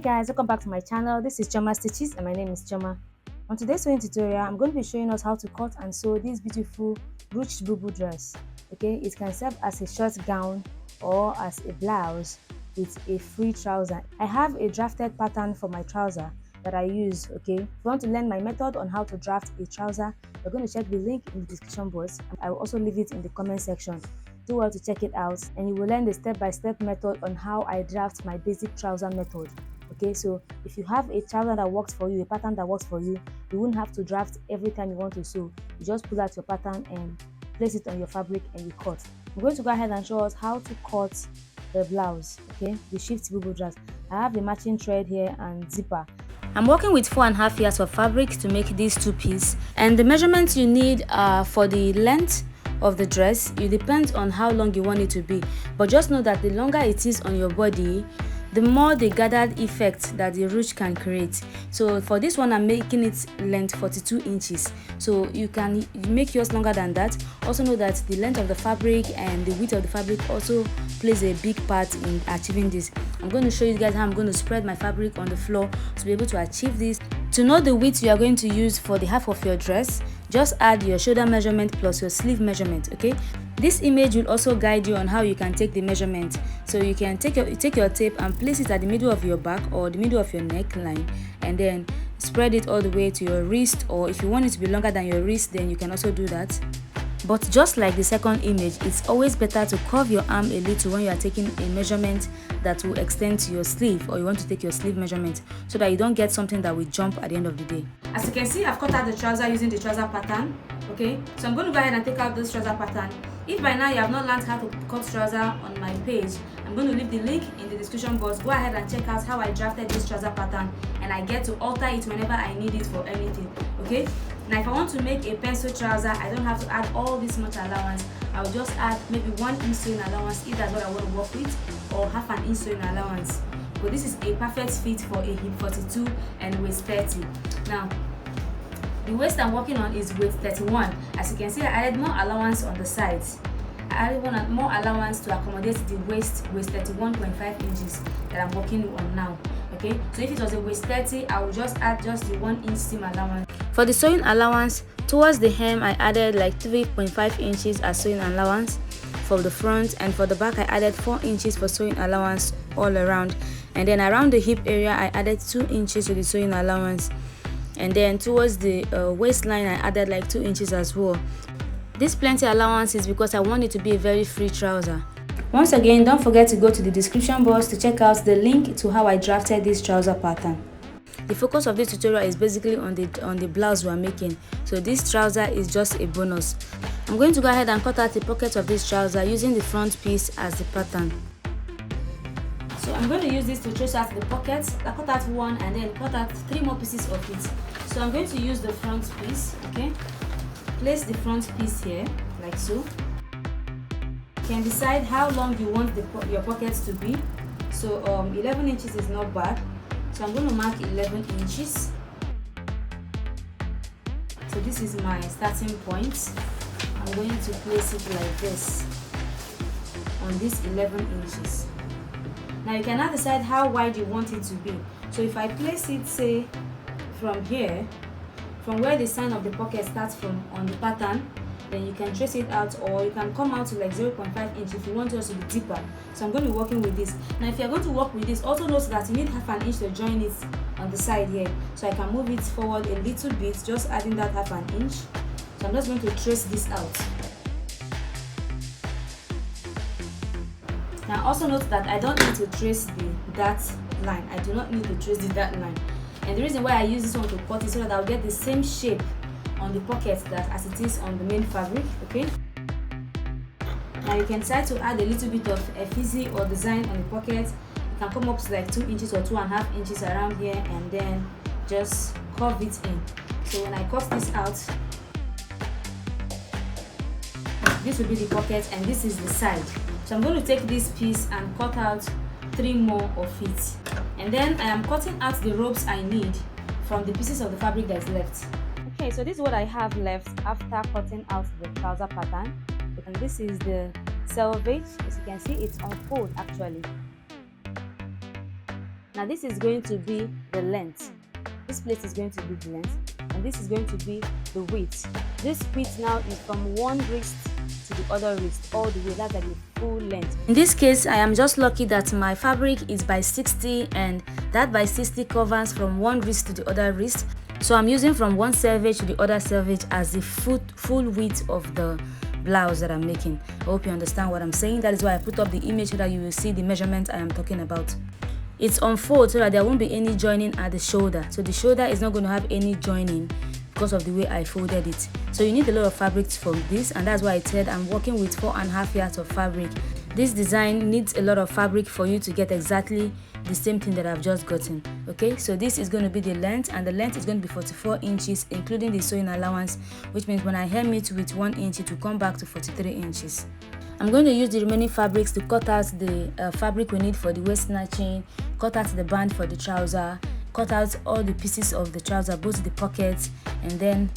guys, welcome back to my channel. This is Choma Stitches and my name is Choma. On today's sewing tutorial, I'm going to be showing us how to cut and sew this beautiful ruched bubu dress. Okay, it can serve as a short gown or as a blouse with a free trouser. I have a drafted pattern for my trouser that I use. Okay, if you want to learn my method on how to draft a trouser, you're going to check the link in the description box. I will also leave it in the comment section. Do well to check it out, and you will learn the step-by-step method on how I draft my basic trouser method. Okay, so if you have a trouser that works for you, a pattern that works for you, you won't have to draft every time you want to sew. You just pull out your pattern and place it on your fabric and you cut. I'm going to go ahead and show us how to cut the blouse. Okay, the shift bubu dress. I have the matching thread here and zipper. I'm working with 4.5 yards of fabric to make this two-piece, and the measurements you need for the length of the dress, it depends on how long you want it to be, but just know that the longer it is on your body, the more the gathered effect that the ruche can create. So for this one, I'm making it length 42 inches, so you can make yours longer than that. Also know that the length of the fabric and the width of the fabric also plays a big part in achieving this. I'm going to show you guys how I'm going to spread my fabric on the floor to be able to achieve this. To know the width you are going to use for the half of your dress, just add your shoulder measurement plus your sleeve measurement. Okay, this image will also guide you on how you can take the measurement. So you can take your tape and place it at the middle of your back or the middle of your neckline, and then spread it all the way to your wrist, or if you want it to be longer than your wrist, then you can also do that. But just like the second image, it's always better to curve your arm a little when you are taking a measurement that will extend to your sleeve, or you want to take your sleeve measurement, so that you don't get something that will jump at the end of the day. As you can see, I've cut out the trouser using the trouser pattern. Okay, so I'm going to go ahead and take out this trouser pattern. If by now you have not learned how to cut trouser on my page, I'm going to leave the link in the description box. Go ahead and check out how I drafted this trouser pattern, and I get to alter it whenever I need it for anything. Okay, now if I want to make a pencil trouser, I don't have to add all this much allowance. I will just add maybe 1 inch sewing allowance if that's what I want to work with, or half an inch sewing allowance. But this is a perfect fit for a hip 42 and waist 30. Now the waist I'm working on is waist 31. As you can see, I added more allowance on the sides. I added more allowance to accommodate the waist 31.5 inches that I'm working on now. Okay, so if it was a waist 30, I will just add just the 1 inch seam allowance. For the sewing allowance, towards the hem I added like 3.5 inches as sewing allowance for the front, and for the back I added 4 inches for sewing allowance all around, and then around the hip area I added 2 inches to the sewing allowance, and then towards the waistline I added like 2 inches as well. This plenty allowance is because I want it to be a very free trouser. Once again, don't forget to go to the description box to check out the link to how I drafted this trouser pattern. The focus of this tutorial is basically on the blouse we are making, so this trouser is just a bonus. I'm going to go ahead and cut out the pocket of this trouser using the front piece as the pattern. So I'm going to use this to trace out the pockets. I cut out one and then cut out 3 more pieces of it. So I'm going to use the front piece. Okay, place the front piece here like so. You can decide how long you want your pockets to be. So 11 inches is not bad, so I'm going to mark 11 inches. So this is my starting point. I'm going to place it like this on this 11 inches. Now you can now decide how wide you want it to be. So if I place it, say from here, from where the sign of the pocket starts from on the pattern, then you can trace it out, or you can come out to like 0.5 inch if you want yours to be deeper. So I'm going to be working with this. Now if you're going to work with this, also note that you need half an inch to join it on the side here. So I can move it forward a little bit, just adding that half an inch. So I'm just going to trace this out. Now also note that I don't need to trace the dot line. I do not need to trace the dot line. And the reason why I use this one to cut is so that I'll get the same shape on the pocket that as it is on the main fabric. Okay, now you can decide to add a little bit of effigy or design on the pocket. You can come up to like 2 inches or 2.5 inches around here, and then just curve it in. So when I cut this out, this will be the pocket and this is the side. So I'm going to take this piece and cut out 3 more of it, and then I am cutting out the ropes I need from the pieces of the fabric that's left. Okay, so this is what I have left after cutting out the trouser pattern, and this is the selvage. As you can see, it's on fold actually. Now this is going to be the length. This place is going to be the length, and this is going to be the width. This width now is from one wrist to the other wrist all the way. That's like the full length. In this case, I am just lucky that my fabric is by 60, and that by 60 covers from one wrist to the other wrist. So I'm using from one selvage to the other selvage as the full width of the blouse that I'm making. I hope you understand what I'm saying. That is why I put up the image so that you will see the measurement I am talking about. It's on fold so that there won't be any joining at the shoulder. So the shoulder is not going to have any joining because of the way I folded it. So you need a lot of fabric for this, and that's why I said I'm working with 4.5 yards of fabric. This design needs a lot of fabric for you to get exactly the same thing that I've just gotten. Okay, so this is going to be the length, and the length is going to be 44 inches including the sewing allowance, which means when I hem it with 1 inch it will come back to 43 inches. I'm going to use the remaining fabrics to cut out the fabric we need for the waist snatching, cut out the band for the trouser, cut out all the pieces of the trouser, both the pockets, and then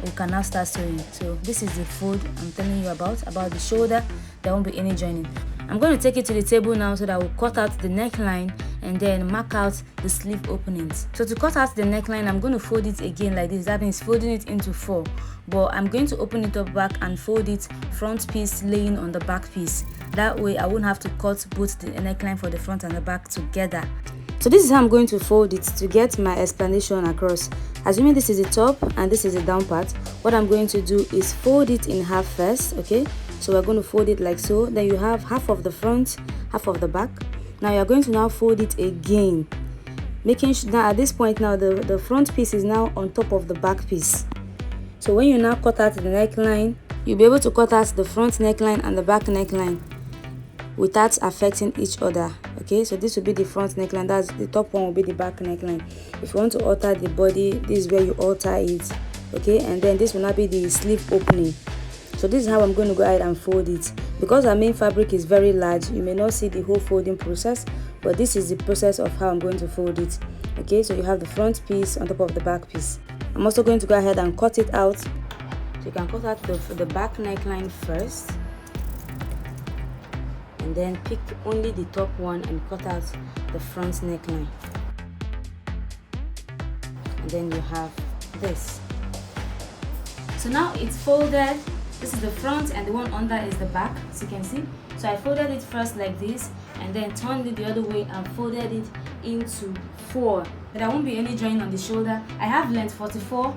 we can now start sewing. So this is the fold I'm telling you about the shoulder. There won't be any joining. I'm going to take it to the table now so that we'll cut out the neckline and then mark out the sleeve openings. So to cut out the neckline, I'm going to fold it again like this. That means folding it into 4, but I'm going to open it up back and fold it front piece laying on the back piece. That way I won't have to cut both the neckline for the front and the back together. So this is how I'm going to fold it to get my explanation across. Assuming this is the top and this is the down part, what I'm going to do is fold it in half first. Okay, so we're going to fold it like so. Then you have half of the front, half of the back. Now you're going to now fold it again, making sure that at this point now the front piece is now on top of the back piece. So when you now cut out the neckline, you'll be able to cut out the front neckline and the back neckline without affecting each other. Okay, so this will be the front neckline, that's the top one will be the back neckline. If you want to alter the body, this is where you alter it. Okay, and then this will now be the sleeve opening. So this is how I'm going to go ahead and fold it. Because our main fabric is very large, you may not see the whole folding process, but this is the process of how I'm going to fold it. Okay, so you have the front piece on top of the back piece. I'm also going to go ahead and cut it out. So you can cut out the back neckline first, and then pick only the top one and cut out the front neckline. And then you have this. So now it's folded. This is the front and the one under is the back, as you can see. So I folded it first like this and then turned it the other way and folded it into 4. There won't be any join on the shoulder. I have length 44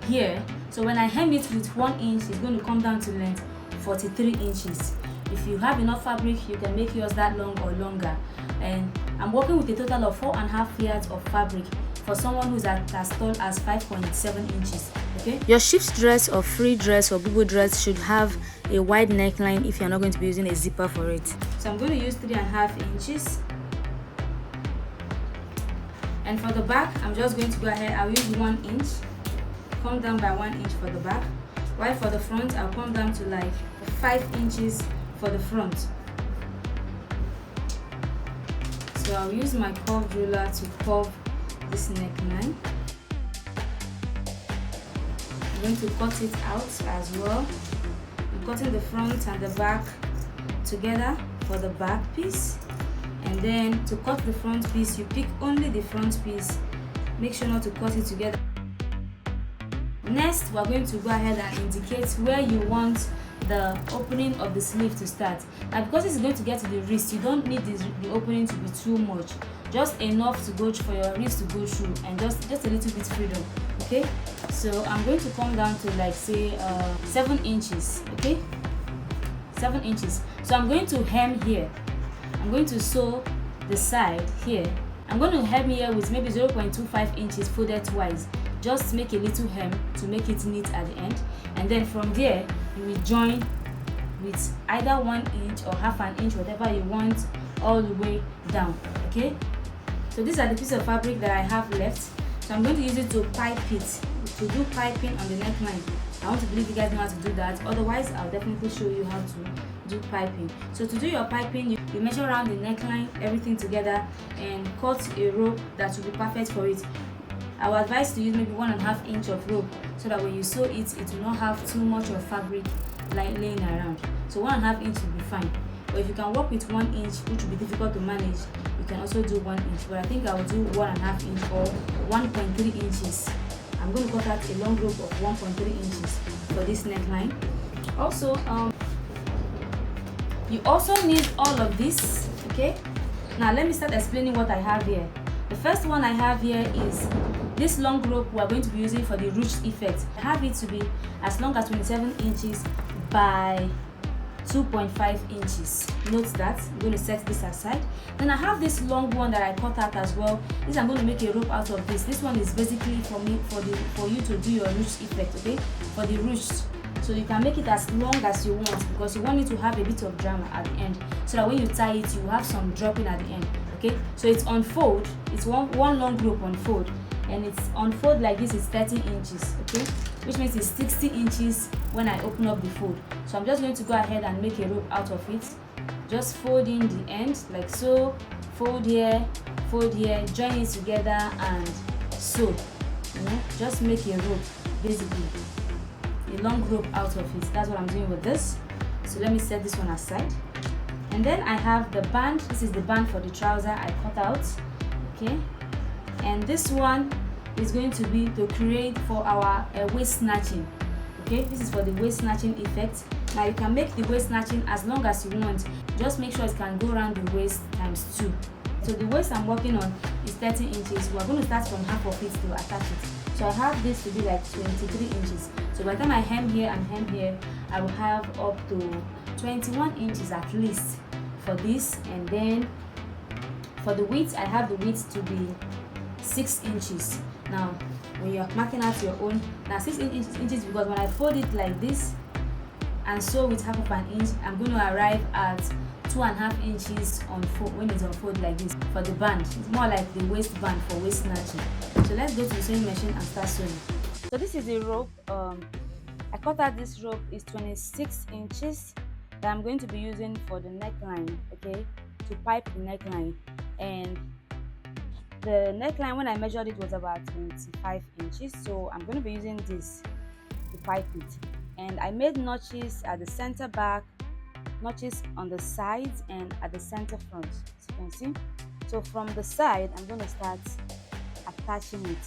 here, so when I hem it with 1 inch, it's going to come down to length 43 inches. If you have enough fabric, you can make yours that long or longer. And I'm working with a total of 4.5 yards of fabric for someone who's as tall as 5.7 inches. Okay, your shift dress or free dress or bubu dress should have a wide neckline if you're not going to be using a zipper for it. So I'm going to use 3.5 inches. And for the back, I'm just going to go ahead, I'll use 1 inch, come down by 1 inch for the back, while for the front I'll come down to like 5 inches for the front. So I'll use my curved ruler to curve this neckline. I'm going to cut it out as well. I'm cutting the front and the back together for the back piece. And then to cut the front piece, you pick only the front piece. Make sure not to cut it together. Next, we're going to go ahead and indicate where you want the opening of the sleeve to start. Now because it's going to get to the wrist, you don't need the opening to be too much. Just enough to go for your wrist to go through, and just a little bit freedom. Okay, so I'm going to come down to like say 7 inches. Okay, 7 inches. So I'm going to hem here. I'm going to sew the side here. I'm going to hem here with maybe 0.25 inches folded twice. Just make a little hem to make it neat at the end, and then from there you will join with either 1 inch or half an inch, whatever you want, all the way down. Okay, so these are the pieces of fabric that I have left. So I'm going to use it to pipe it, to do piping on the neckline. I want to believe you guys know how to do that. Otherwise, I'll definitely show you how to do piping. So to do your piping, you measure around the neckline, everything together, and cut a rope that will be perfect for it. I would advise to use maybe 1.5 inch of rope, so that when you sew it, it will not have too much of fabric like laying around. So 1.5 inch will be fine. But if you can work with 1 inch, which will be difficult to manage, you can also do 1 inch. But I think I will do 1.5 inch or 1.3 inches. I'm going to cut out a long rope of 1.3 inches for this neckline. Also, you also need all of this, okay? Now let me start explaining what I have here. The first one I have here is this long rope we are going to be using for the ruched effect. I have it to be as long as 27 inches by 2.5 inches. Note that. I'm going to set this aside. Then I have this long one that I cut out as well. This I'm going to make a rope out of this. This one is basically for you to do your ruched effect, okay? For the ruched. So you can make it as long as you want, because you want it to have a bit of drama at the end, so that when you tie it, you have some dropping at the end. Okay, so it's on fold. It's one long rope on fold, and it's on fold like this is 30 inches. Okay, which means it's 60 inches when I open up the fold. So I'm just going to go ahead and make a rope out of it. Just fold in the end like so. Fold here, join it together and sew. You know, just make a rope basically. A long rope out of it. That's what I'm doing with this. So let me set this one aside. And then I have the band. This is the band for the trouser I cut out. Okay, and this one is going to be to create for our waist snatching. Okay, this is for the waist snatching effect. Now you can make the waist snatching as long as you want. Just make sure it can go around the waist ×2. So the waist I'm working on is 30 inches. We're going to start from half of it to attach it. So I have this to be like 23 inches. So by the time I hem here and hem here, I will have up to 21 inches at least for this. And then for the width, I have the width to be 6 inches. Now when you're marking out your own, now 6 inches because when I fold it like this and sew with half of an inch, I'm going to arrive at 2.5 inches on fold when it's on fold like this for the band. It's more like the waistband for waist snatching. So let's go to the sewing machine and start sewing. So this is a rope. I cut out this rope is 26 inches that I'm going to be using for the neckline, okay, to pipe the neckline. And the neckline, when I measured it, was about 25 inches. So I'm going to be using this to pipe it. And I made notches at the center back, notches on the sides and at the center front, as you can see. So from the side, I'm going to start attaching it,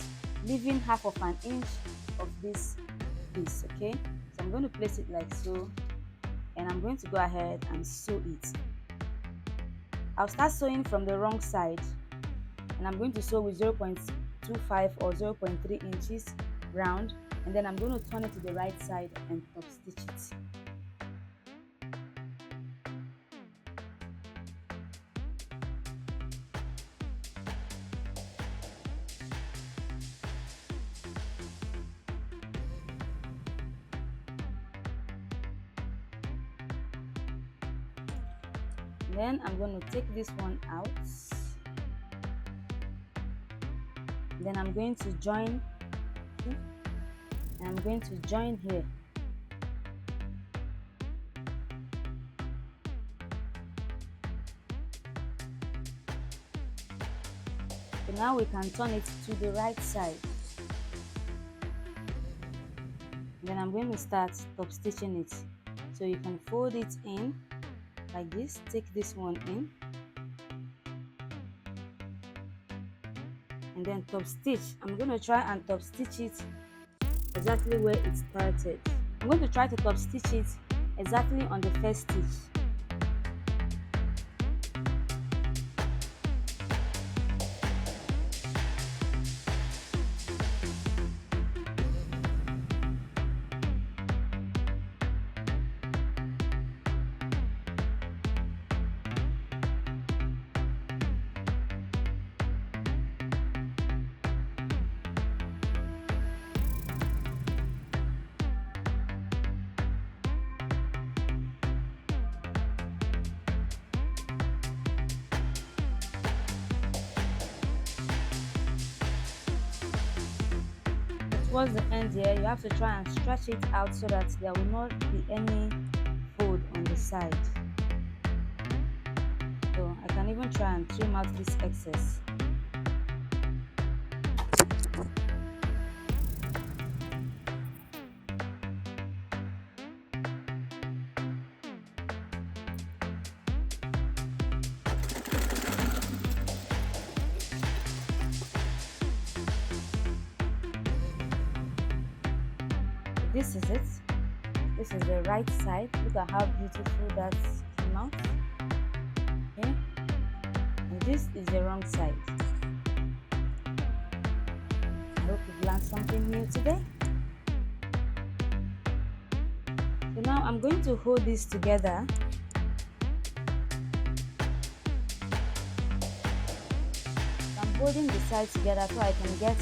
leaving half of an inch of this piece. Okay, so I'm going to place it like so, and I'm going to go ahead and sew it. I'll start sewing from the wrong side, and I'm going to sew with 0.25 or 0.3 inches round, and then I'm going to turn it to the right side and top stitch it. Then I'm going to take this one out. Then I'm going to join, and I'm going to join here. So now we can turn it to the right side. Then I'm going to start top stitching it. So you can fold it in like this, take this one in, and then top stitch. I'm going to try and top stitch it exactly where it started. I'm going to try to top stitch it exactly on the first stitch. Towards the end here, you have to try and stretch it out so that there will not be any fold on the side. So I can even try and trim out this excess. this is it. This is the right side. Look at how beautiful that came out. Okay, and this is the wrong side. I hope you've learned something new today. So now I'm going to hold this together. I'm holding the side together so I can get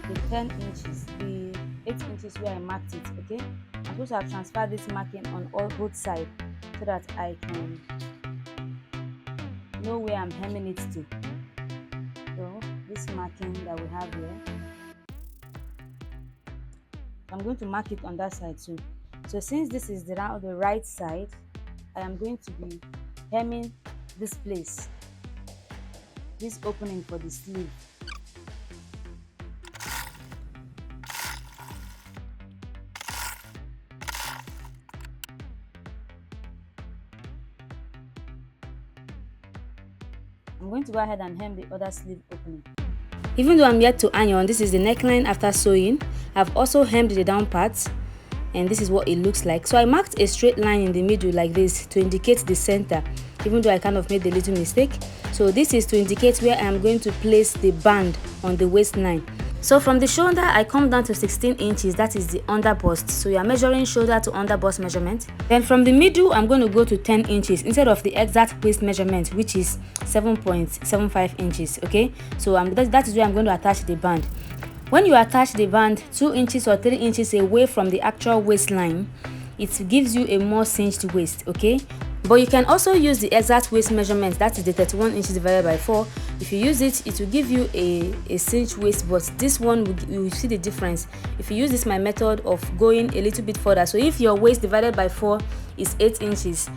the 10 inches, the 8 inches where I marked it. Okay, I'm supposed to have transferred this marking on both sides so that I can know where I'm hemming it to. So this marking that we have here, I'm going to mark it on that side too. So since this is the right side, I am going to be hemming this place, this opening for the sleeve. I'm going to go ahead and hem the other sleeve opening. Even though I'm yet to iron, this is the neckline after sewing. I've also hemmed the down part, and this is what it looks like. So I marked a straight line in the middle like this to indicate the center, even though I kind of made a little mistake. So this is to indicate where I'm going to place the band on the waistline. So from the shoulder, I come down to 16 inches, that is the underbust. So you are measuring shoulder to underbust measurement. Then from the middle, I'm going to go to 10 inches instead of the exact waist measurement, which is 7.75 inches. Okay, so that is where I'm going to attach the band. When you attach the band 2 inches or 3 inches away from the actual waistline, it gives you a more cinched waist. Okay, but you can also use the exact waist measurement, that is the 31 inches divided by 4. If you use it, it will give you a cinched waist, but this one you will see the difference if you use this my method of going a little bit further. So if your waist divided by 4 is 8 inches,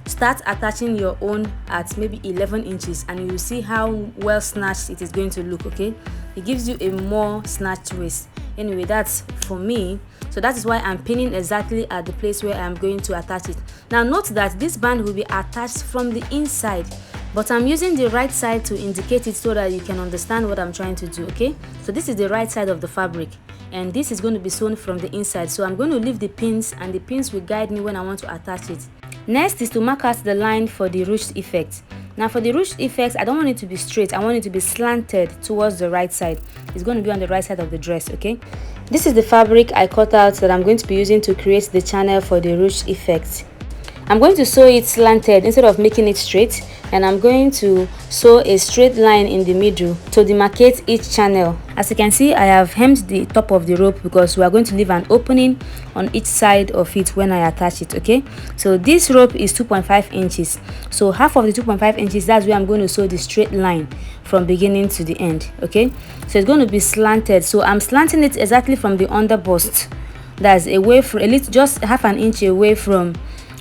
start attaching your own at maybe 11 inches and you will see how well snatched it is going to look. Okay, it gives you a more snatched waist. Anyway, that's for me. So that is why I'm pinning exactly at the place where I'm going to attach it. Now note that this band will be attached from the inside, but I'm using the right side to indicate it so that you can understand what I'm trying to do. Okay, so this is the right side of the fabric and this is going to be sewn from the inside. So I'm going to leave the pins and the pins will guide me when I want to attach it. Next is to mark out the line for the ruched effect. Now for the ruched effect, I don't want it to be straight, I want it to be slanted towards the right side. It's going to be on the right side of the dress. Okay, this is the fabric I cut out that I'm going to be using to create the channel for the ruched effect. I'm going to sew it slanted instead of making it straight, and I'm going to sew a straight line in the middle to demarcate each channel. As you can see, I have hemmed the top of the rope because we are going to leave an opening on each side of it when I attach it. Okay, so this rope is 2.5 inches, so half of the 2.5 inches, that's where I'm going to sew the straight line from beginning to the end. Okay, so it's going to be slanted, so I'm slanting it exactly from the underbust, that's away from a little, just half an inch away from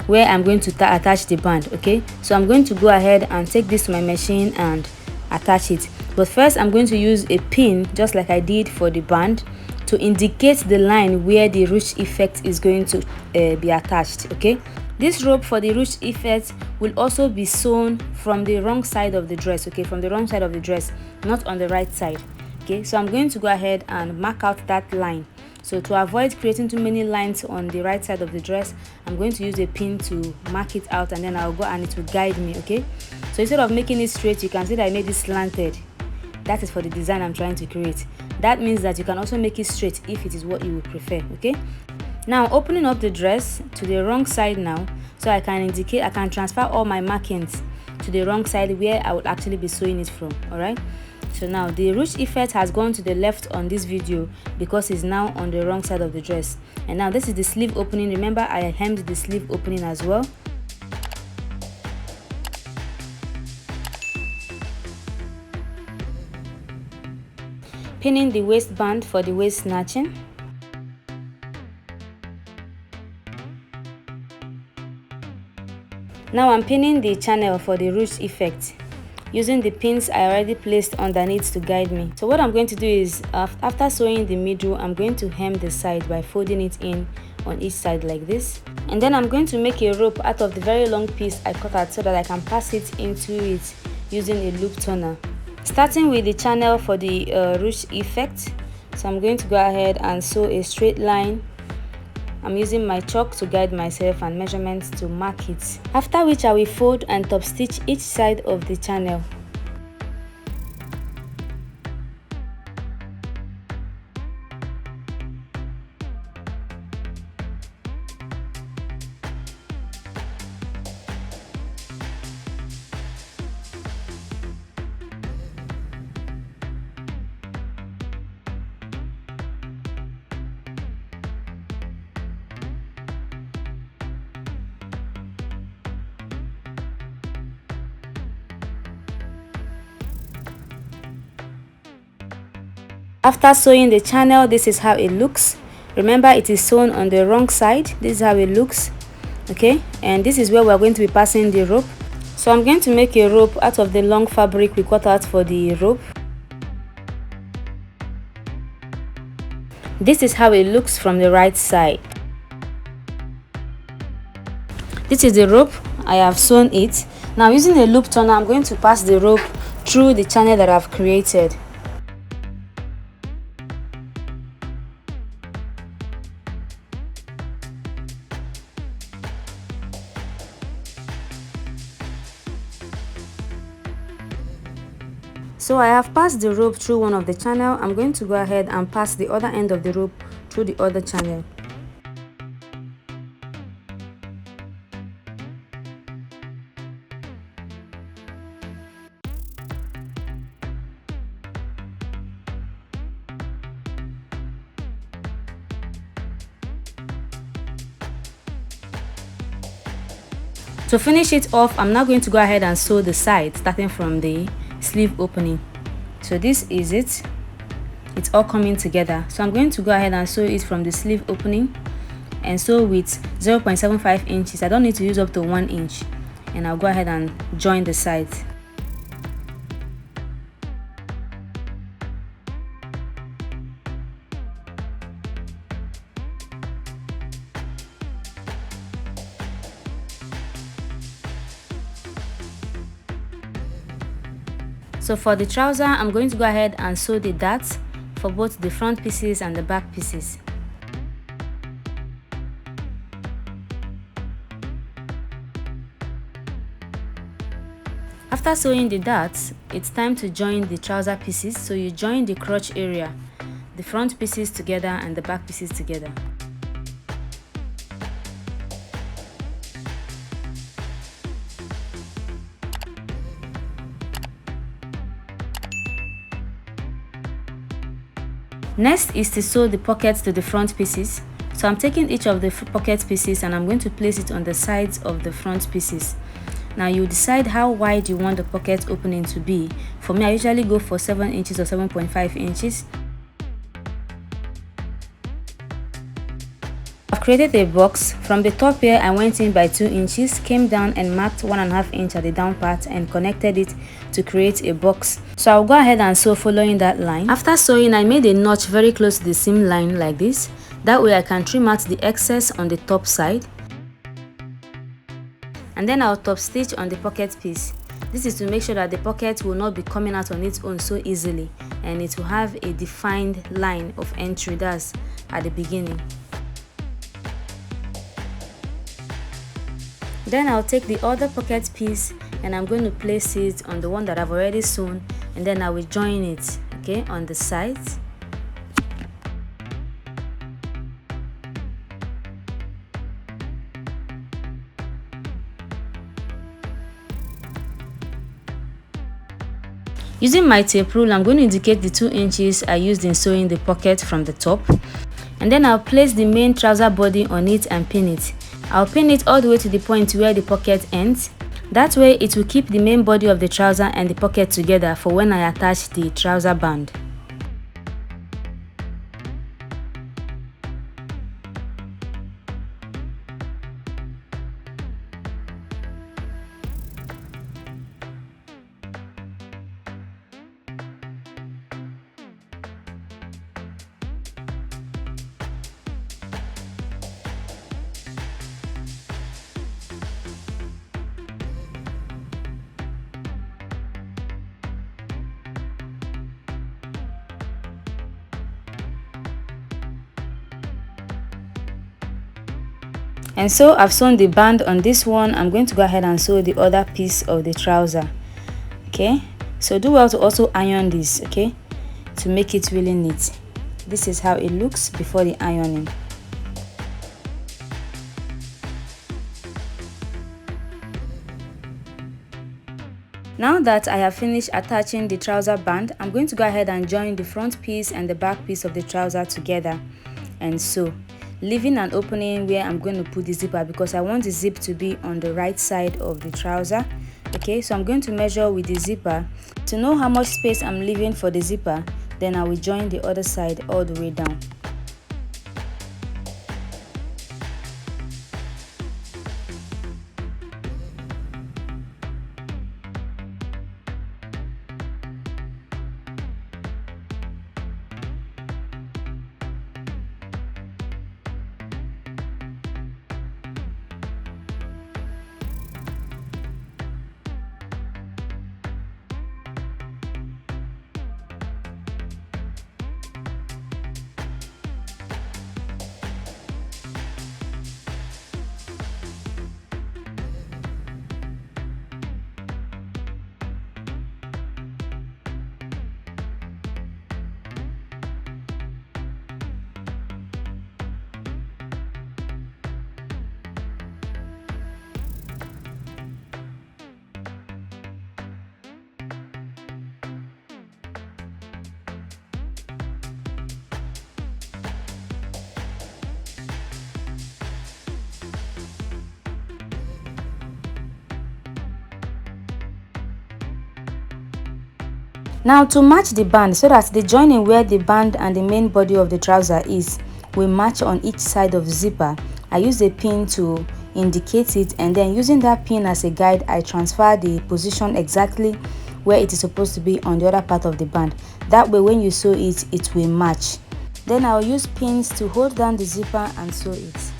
where I'm going to attach the band. Okay, so I'm going to go ahead and take this to my machine and attach it, but first I'm going to use a pin just like I did for the band to indicate the line where the ruched effect is going to be attached. Okay, this rope for the ruched effect will also be sewn from the wrong side of the dress. Okay, from the wrong side of the dress, not on the right side. Okay, so I'm going to go ahead and mark out that line. So to avoid creating too many lines on the right side of the dress, I'm going to use a pin to mark it out, and then I'll go and it will guide me. Okay, so instead of making it straight, you can see that I made it slanted. That is for the design I'm trying to create. That means that you can also make it straight if it is what you would prefer. Okay, now opening up the dress to the wrong side now, so I can transfer all my markings to the wrong side where I would actually be sewing it from. All right, so now the ruched effect has gone to the left on this video because it's now on the wrong side of the dress. And now this is the sleeve opening. Remember, I hemmed the sleeve opening as well. Pinning the waistband for the waist snatching. Now I'm pinning the channel for the ruched effect using the pins I already placed underneath to guide me. So what I'm going to do is, after sewing the middle, I'm going to hem the side by folding it in on each side like this, and then I'm going to make a rope out of the very long piece I cut out so that I can pass it into it using a loop turner. Starting with the channel for the ruched effect, so I'm going to go ahead and sew a straight line I'm using my chalk to guide myself and measurements to mark it. After which I will fold and top stitch each side of the channel. After sewing the channel, this is how it looks. Remember, it is sewn on the wrong side. This is how it looks. Okay, and this is where we're going to be passing the rope. So I'm going to make a rope out of the long fabric we cut out for the rope. This is how it looks from the right side. This is the rope. I have sewn it. Now using a loop turner, I'm going to pass the rope through the channel that I've created. So I have passed the rope through one of the channel. I'm going to go ahead and pass the other end of the rope through the other channel. To finish it off, I'm now going to go ahead and sew the side starting from the sleeve opening. So this is it. It's all coming together. So I'm going to go ahead and sew it from the sleeve opening and sew with 0.75 inches. I don't need to use up to 1 inch, and I'll go ahead and join the sides. So for the trouser, I'm going to go ahead and sew the darts for both the front pieces and the back pieces. After sewing the darts, it's time to join the trouser pieces. So you join the crotch area, the front pieces together and the back pieces together. Next is to sew the pockets to the front pieces. So I'm taking each of the pocket pieces and I'm going to place it on the sides of the front pieces. Now you decide how wide you want the pocket opening to be. For me, I usually go for 7 inches or 7.5 inches. I've created a box. From the top here, I went in by 2 inches, came down and marked 1.5 inch at the down part and connected it to create a box. So I'll go ahead and sew following that line. After sewing, I made a notch very close to the seam line like this. That way I can trim out the excess on the top side. And then I'll top stitch on the pocket piece. This is to make sure that the pocket will not be coming out on its own so easily, and it will have a defined line of entry, that's at the beginning. Then I'll take the other pocket piece and I'm going to place it on the one that I've already sewn, and then I will join it, okay, on the sides. Using my tape rule, I'm going to indicate the 2 inches I used in sewing the pocket from the top, and then I'll place the main trouser body on it and pin it. I'll pin it all the way to the point where the pocket ends. That way it will keep the main body of the trouser and the pocket together for when I attach the trouser band. And so I've sewn the band on this one. I'm going to go ahead and sew the other piece of the trouser. Okay, so do well to also iron this, okay, to make it really neat. This is how it looks before the ironing. Now that I have finished attaching the trouser band, I'm going to go ahead and join the front piece and the back piece of the trouser together and sew, leaving an opening where I'm going to put the zipper because I want the zip to be on the right side of the trouser. Okay, so I'm going to measure with the zipper to know how much space I'm leaving for the zipper. Then I will join the other side all the way down. Now to match the band so that the joining where the band and the main body of the trouser is will match on each side of the zipper, I use a pin to indicate it, and then using that pin as a guide, I transfer the position exactly where it is supposed to be on the other part of the band. That way when you sew it, it will match. Then I'll use pins to hold down the zipper and sew it.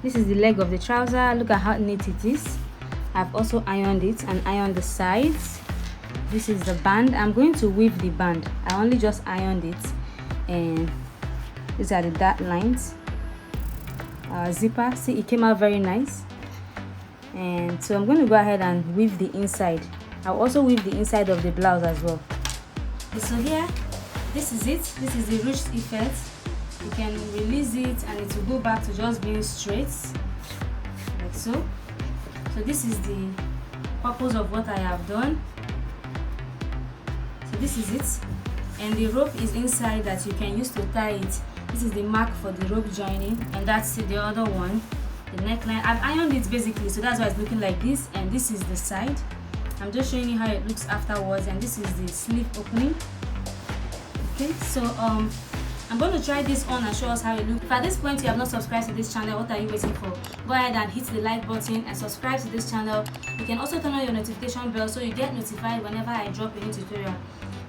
This is the leg of the trouser. Look at how neat it is. I've also ironed it and ironed the sides. This is the band. I'm going to weave the band. I only just ironed it, and these are the dark lines. Zipper, see, it came out very nice. And so I'm going to go ahead and weave the inside. I'll also weave the inside of the blouse as well. So here, this is it. This is the ruched effect. You can release it and it will go back to just being straight, like so. So this is the purpose of what I have done. So this is it, and the rope is inside that you can use to tie it. This is the mark for the rope joining, and that's the other one, the neckline. I've ironed it basically, so that's why it's looking like this, and this is the side. I'm just showing you how it looks afterwards, and this is the sleeve opening. Okay, so I'm going to try this on and show us how it looks. If at this point you have not subscribed to this channel, what are you waiting for? Go ahead and hit the like button and subscribe to this channel. You can also turn on your notification bell so you get notified whenever I drop a new tutorial.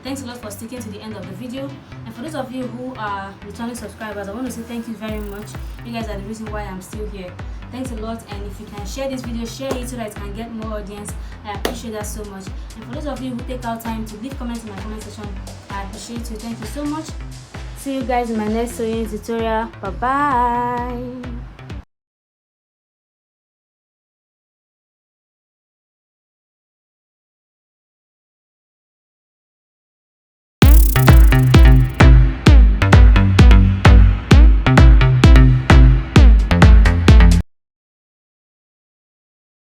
Thanks a lot for sticking to the end of the video. And for those of you who are returning subscribers, I want to say thank you very much. You guys are the reason why I'm still here. Thanks a lot, and if you can share this video, share it so that it can get more audience. I appreciate that so much. And for those of you who take out time to leave comments in my comment section, I appreciate you. Thank you so much. See you guys in my next sewing tutorial. Bye bye.